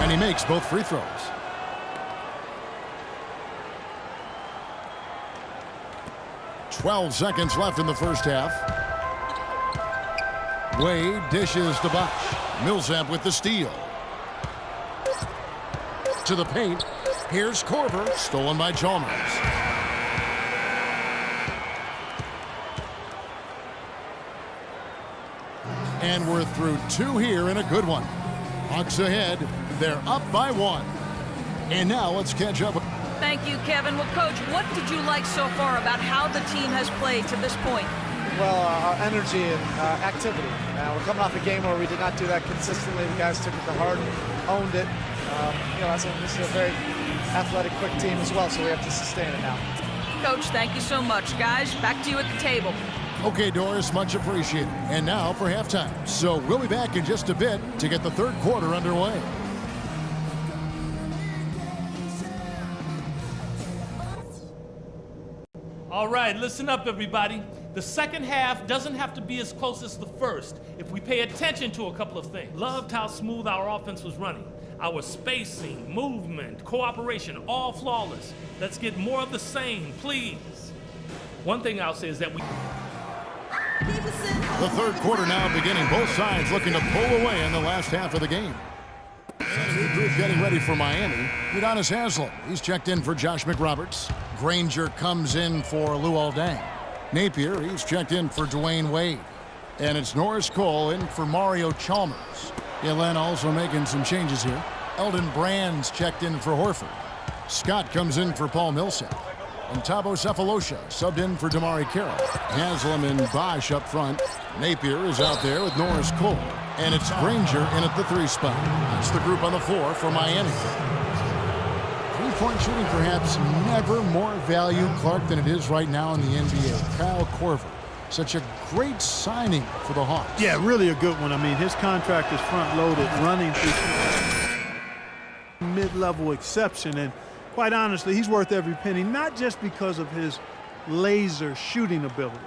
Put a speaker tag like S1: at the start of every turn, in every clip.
S1: And he makes both free throws. "12 seconds left in the first half. Wade dishes to Bosh. Millsap with the steal. To the paint. Here's Korver. Stolen by Chalmers. And we're through 2 here in a good one. Hawks ahead. They're up by 1. And now let's catch up.
S2: Thank you, Kevin. Well, Coach, what did you like so far about how the team has played to this point?
S3: Well, our energy and activity. We're coming off a game where we did not do that consistently. The guys took it to heart, owned it. This is a very athletic, quick team as well, so we have to sustain it now.
S2: Coach, thank you so much. Guys, back to you at the table.
S1: Okay, Doris, much appreciated. And now for halftime. So we'll be back in just a bit to get the third quarter underway.
S4: All right, listen up, everybody. The second half doesn't have to be as close as the first if we pay attention to a couple of things. Loved how smooth our offense was running. Our spacing, movement, cooperation, all flawless. Let's get more of the same, please. One thing I'll say is that
S1: The third quarter now beginning. Both sides looking to pull away in the last half of the game. New group getting ready for Miami. Udonis Haslem. He's checked in for Josh McRoberts. Granger comes in for Luol Deng. Napier, he's checked in for Dwayne Wade. And it's Norris Cole in for Mario Chalmers. Atlanta also making some changes here. Eldon Brand's checked in for Horford. Scott comes in for Paul Millsap. And Thabo Sefolosha subbed in for Damari Carroll. Haslem and Bosh up front. Napier is out there with Norris Cole. And it's Granger in at the 3 spot. That's the group on the floor for Miami. Three-point shooting perhaps never more value, Clark, than it is right now in the NBA. Kyle Korver. Such a great signing for the Hawks.
S5: Yeah, really a good one. I mean, his contract is front-loaded, running through mid-level exception. And quite honestly, he's worth every penny, not just because of his laser shooting ability,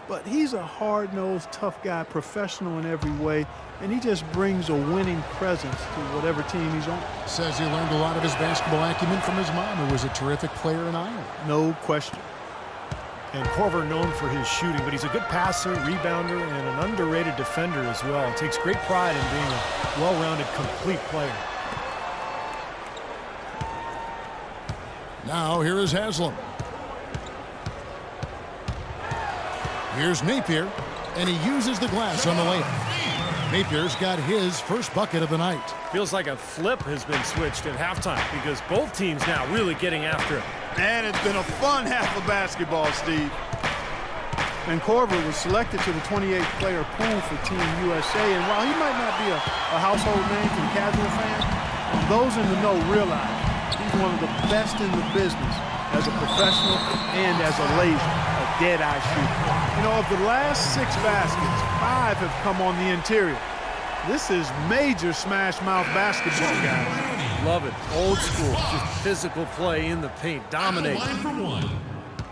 S5: but he's a hard-nosed, tough guy, professional in every way, and he just brings a winning presence to whatever team he's on.
S1: Says he learned a lot of his basketball acumen from his mom, who was a terrific player in Iowa.
S5: No question.
S6: And Korver known for his shooting, but he's a good passer, rebounder, and an underrated defender as well. He takes great pride in being a well-rounded, complete player.
S1: Now here is Haslem. Here's Napier, and he uses the glass on the layup. Napier's got his first bucket of the night.
S6: Feels like a flip has been switched at halftime because both teams now really getting after it.
S5: And it's been a fun half of basketball, Steve. And Korver was selected to the 28th player pool for Team USA. And while he might not be a household name to the casual fan, those in the know realize he's one of the best in the business as a professional and as a laser, a dead-eye shooter. You know, of the last 6 baskets, 5 have come on the interior. This is major smash-mouth basketball, guys.
S6: Love it. Old school, just physical play in the paint, dominate.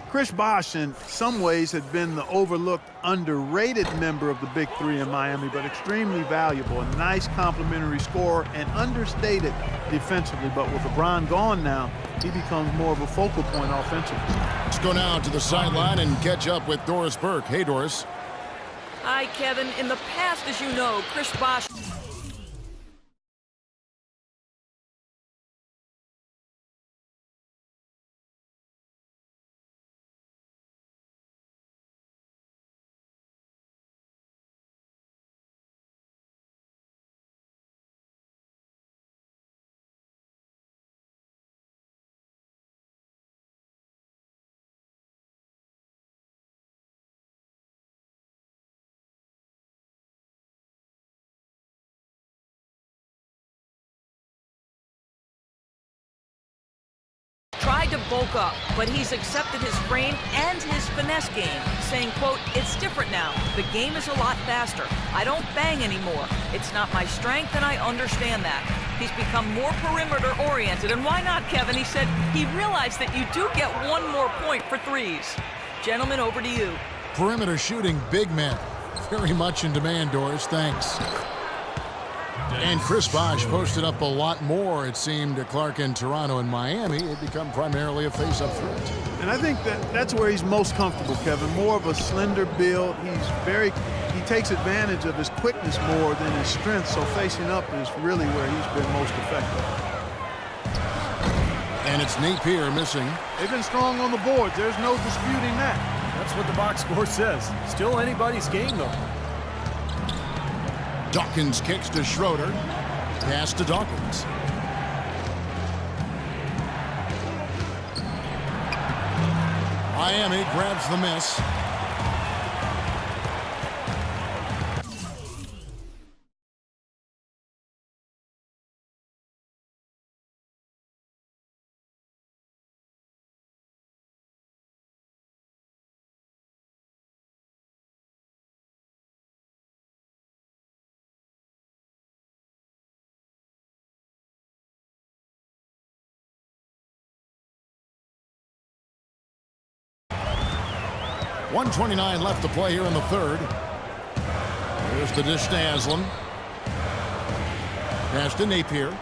S5: Chris Bosh, in some ways, had been the overlooked, underrated member of the Big Three in Miami, but extremely valuable. A nice complimentary scorer and understated defensively. But with LeBron gone now, he becomes more of a focal point offensively.
S1: Let's go now to the sideline and catch up with Doris Burke. Hey, Doris.
S2: Hi, Kevin. In the past, as you know, Chris Bosh tried to bulk up, but he's accepted his frame and his finesse game, saying, quote, "It's different now. The game is a lot faster. I don't bang anymore. It's not my strength, and I understand that." He's become more perimeter-oriented, and why not, Kevin? He said he realized that you do get one more point for threes. Gentlemen, over to you.
S1: Perimeter shooting, big man. Very much in demand, Doris. Thanks. And Chris Bosh posted up a lot more, it seemed, to Clark in Toronto and Miami. He'd become primarily a face-up threat.
S5: And I think that's where he's most comfortable, Kevin. More of a slender build. He takes advantage of his quickness more than his strength, so facing up is really where he's been most effective.
S1: And it's Napier missing.
S5: They've been strong on the boards. There's no disputing that.
S6: That's what the box score says. Still anybody's game, though.
S1: Dawkins kicks to Schroeder. Pass to Dawkins. Miami grabs the miss. .129 left to play here in the third. Here's the dish to Haslam. Pass to Napier.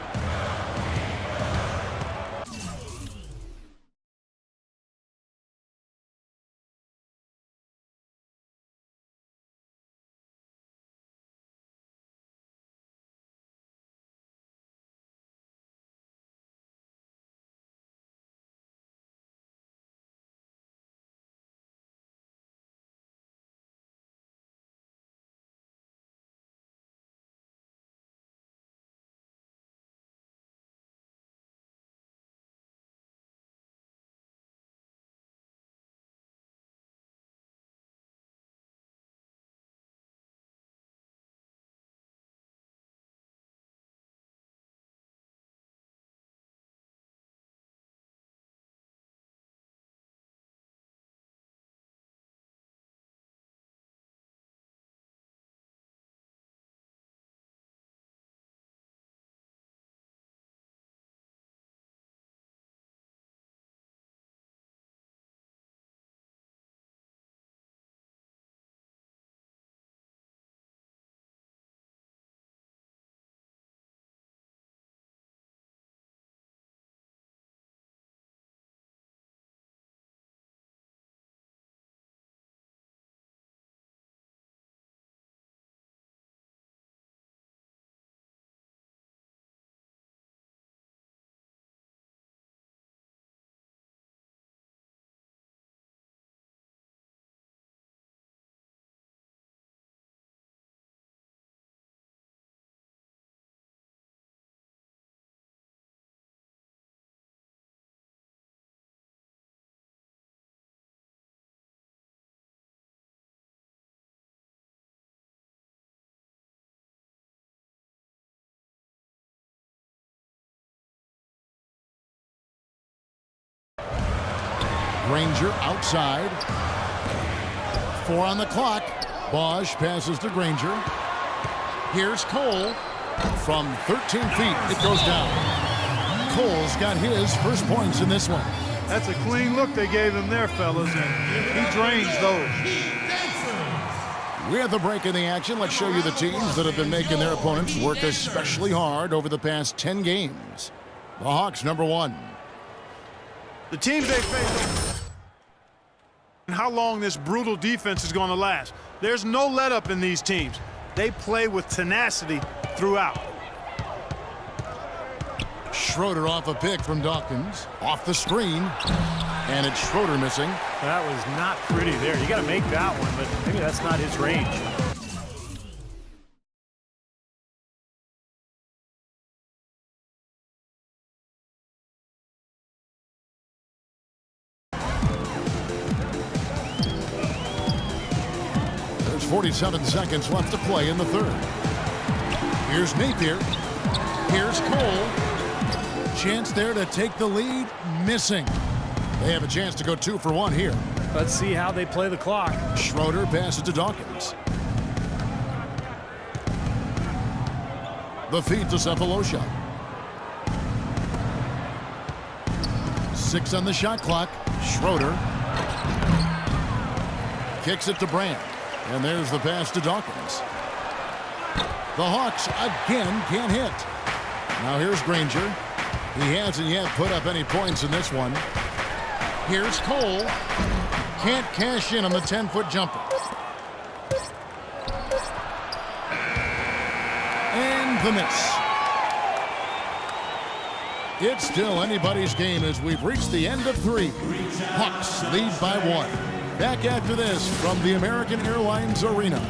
S1: Granger outside. 4 on the clock. Bosh passes to Granger. Here's Cole. From 13 feet, it goes down. Cole's got his first points in this one.
S5: That's a clean look they gave him there, fellas, and he drains those.
S1: We have the break in the action. Let's show you the teams that have been making their opponents work especially hard over the past 10 games. The Hawks, number 1.
S5: The teams they face and how long this brutal defense is going to last. There's no let up in these teams. They play with tenacity throughout.
S1: Schroeder off a pick from Dawkins. Off the screen. And it's Schroeder missing.
S6: That was not pretty there. You got to make that one, but maybe that's not his range.
S1: There's 47 seconds left to play in the third. Here's Napier. Here's Cole. Chance there to take the lead. Missing. They have a chance to go 2 for 1 here.
S6: Let's see how they play the clock.
S1: Schroeder passes to Dawkins. The feed to Sefolosha. 6 on the shot clock. Schroeder kicks it to Brand. And there's the pass to Dawkins. The Hawks again can't hit. Now here's Granger. He hasn't yet put up any points in this one. Here's Cole. Can't cash in on the 10-foot jumper. And the miss. It's still anybody's game as we've reached the end of 3. Hawks lead by 1. Back after this from the American Airlines Arena.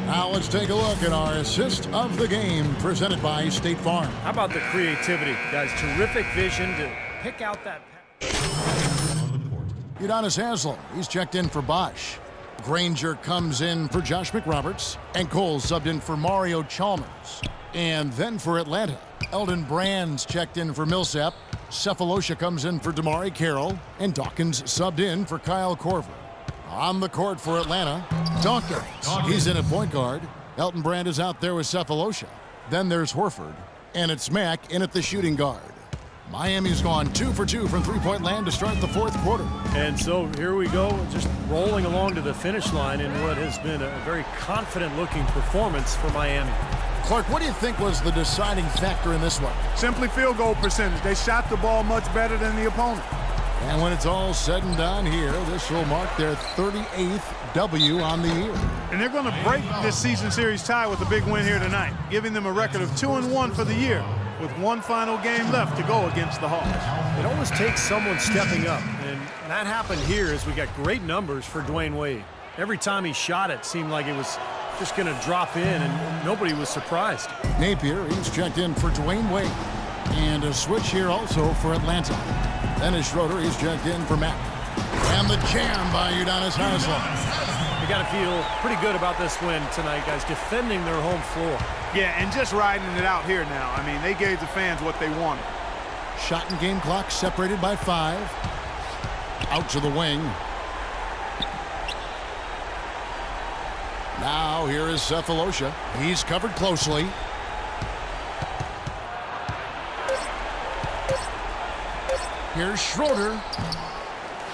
S1: Now let's take a look at our assist of the game presented by State Farm.
S6: How about the creativity, guys? Terrific vision to pick out that pass.
S1: Udonis Haslem, he's checked in for Bosch. Granger comes in for Josh McRoberts. And Cole subbed in for Mario Chalmers. And then for Atlanta, Eldon Brand's checked in for Millsap. Cephalosha comes in for Damari Carroll. And Dawkins subbed in for Kyle Korver. On the court for Atlanta, Dawkins. He's in at point guard. Elton Brand is out there with Cephalosha. Then there's Horford. And it's Mack in at the shooting guard. Miami's gone 2 for 2 from three-point land to start the 4th quarter.
S6: And so here we go, just rolling along to the finish line in what has been a very confident-looking performance for Miami.
S1: Clark, what do you think was the deciding factor in this one?
S5: Simply field goal percentage. They shot the ball much better than the opponent.
S1: And when it's all said and done here, this will mark their 38th W on the year.
S5: And they're going to break this season series tie with a big win here tonight, giving them a record of 2-1 for the year, with one final game left to go against the Hawks.
S6: It always takes someone stepping up, and that happened here as we got great numbers for Dwayne Wade. Every time he shot it seemed like it was just going to drop in, and nobody was surprised.
S1: Napier, he's checked in for Dwayne Wade. And a switch here also for Atlanta. Dennis Schroeder, he's checked in for Mack. And the jam by Udonis Haslem.
S6: We got to feel pretty good about this win tonight, guys, defending their home floor.
S5: Yeah, and just riding it out here now. I mean, they gave the fans what they wanted.
S1: Shot and game clock separated by 5. Out to the wing. Now here is Cephalosha. He's covered closely. Here's Schroeder.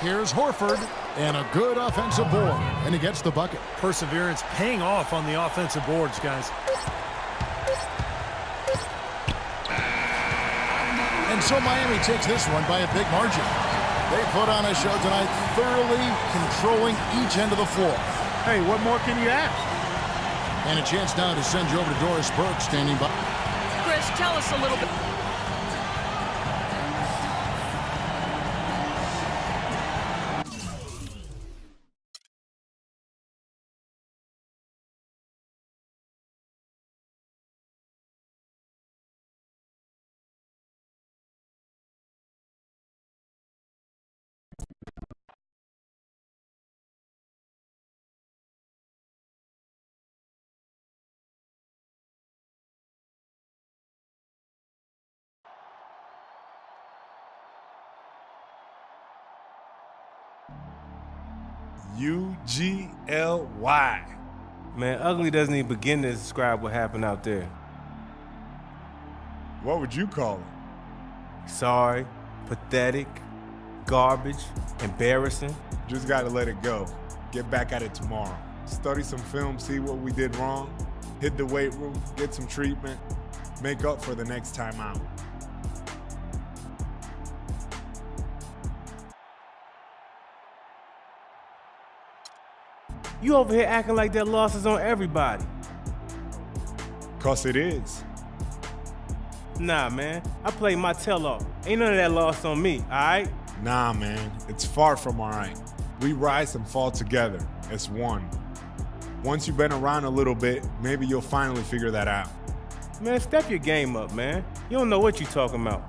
S1: Here's Horford. And a good offensive board. And he gets the bucket.
S6: Perseverance paying off on the offensive boards, guys.
S1: And so Miami takes this one by a big margin. They put on a show tonight, thoroughly controlling each end of the floor.
S5: Hey, what more can you ask?
S1: And a chance now to send you over to Doris Burke standing by.
S2: Chris, tell us a little bit.
S7: UGLY. Man, ugly doesn't even begin to describe what happened out there.
S8: What would you call it?
S7: Sorry, pathetic, garbage, embarrassing.
S8: Just gotta let it go. Get back at it tomorrow. Study some film, see what we did wrong, hit the weight room, get some treatment, make up for the next time out.
S7: You over here acting like that loss is on everybody.
S8: 'Cause it is.
S7: Nah, man, I played my tail off. Ain't none of that loss on me, all right?
S8: Nah, man, it's far from all right. We rise and fall together as one. Once you've been around a little bit, maybe you'll finally figure that out.
S7: Man, step your game up, man. You don't know what you talking about.